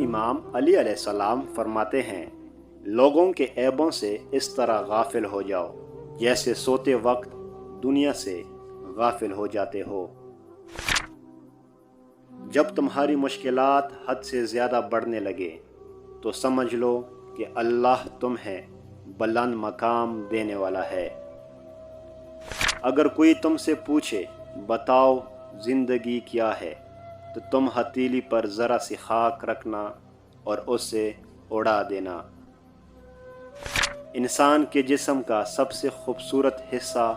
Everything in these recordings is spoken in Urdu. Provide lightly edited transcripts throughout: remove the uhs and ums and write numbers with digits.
امام علی علیہ السلام فرماتے ہیں، لوگوں کے عیبوں سے اس طرح غافل ہو جاؤ جیسے سوتے وقت دنیا سے غافل ہو جاتے ہو۔ جب تمہاری مشکلات حد سے زیادہ بڑھنے لگے تو سمجھ لو کہ اللہ تمہیں بلند مقام دینے والا ہے۔ اگر کوئی تم سے پوچھے بتاؤ زندگی کیا ہے، تو تم ہتھیلی پر ذرا سی خاک رکھنا اور اسے اڑا دینا۔ انسان کے جسم کا سب سے خوبصورت حصہ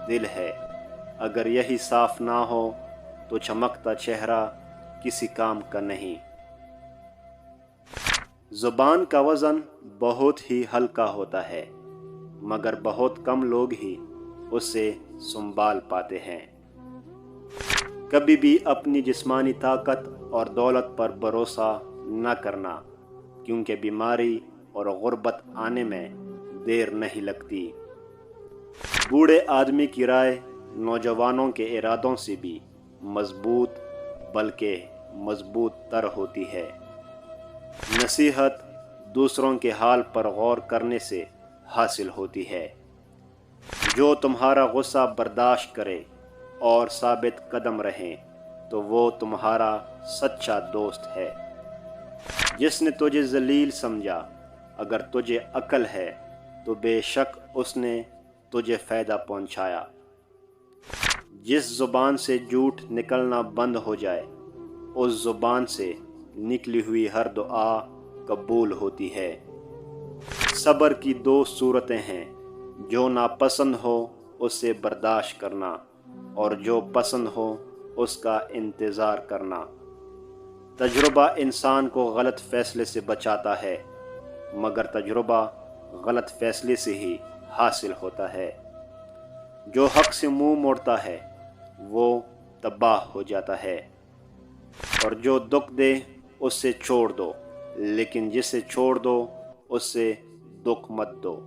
دل ہے، اگر یہی صاف نہ ہو تو چمکتا چہرہ کسی کام کا نہیں۔ زبان کا وزن بہت ہی ہلکا ہوتا ہے، مگر بہت کم لوگ ہی اسے سنبھال پاتے ہیں۔ کبھی بھی اپنی جسمانی طاقت اور دولت پر بھروسہ نہ کرنا، کیونکہ بیماری اور غربت آنے میں دیر نہیں لگتی۔ بوڑھے آدمی کی رائے نوجوانوں کے ارادوں سے بھی مضبوط بلکہ مضبوط تر ہوتی ہے۔ نصیحت دوسروں کے حال پر غور کرنے سے حاصل ہوتی ہے۔ جو تمہارا غصہ برداشت کرے اور ثابت قدم رہیں تو وہ تمہارا سچا دوست ہے۔ جس نے تجھے ذلیل سمجھا، اگر تجھے عقل ہے تو بے شک اس نے تجھے فائدہ پہنچایا۔ جس زبان سے جھوٹ نکلنا بند ہو جائے، اس زبان سے نکلی ہوئی ہر دعا قبول ہوتی ہے۔ صبر کی دو صورتیں ہیں، جو ناپسند ہو اسے برداشت کرنا اور جو پسند ہو اس کا انتظار کرنا۔ تجربہ انسان کو غلط فیصلے سے بچاتا ہے، مگر تجربہ غلط فیصلے سے ہی حاصل ہوتا ہے۔ جو حق سے منہ موڑتا ہے وہ تباہ ہو جاتا ہے، اور جو دکھ دے اس سے چھوڑ دو، لیکن جسے چھوڑ دو اس سے دکھ مت دو۔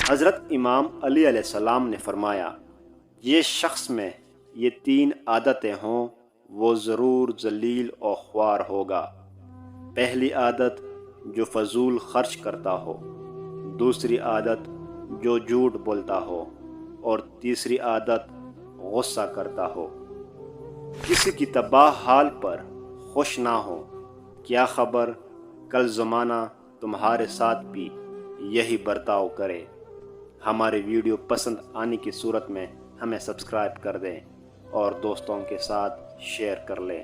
حضرت امام علی علیہ السلام نے فرمایا، جس شخص میں یہ 3 عادتیں ہوں وہ ضرور ذلیل اور خوار ہوگا۔ پہلی عادت، جو فضول خرچ کرتا ہو۔ دوسری عادت، جو جھوٹ بولتا ہو۔ اور تیسری عادت، غصہ کرتا ہو۔ کسی کی تباہ حال پر خوش نہ ہو، کیا خبر کل زمانہ تمہارے ساتھ بھی یہی برتاؤ کرے۔ ہمارے ویڈیو پسند آنے کی صورت میں ہمیں سبسکرائب کر دیں اور دوستوں کے ساتھ شیئر کر لیں۔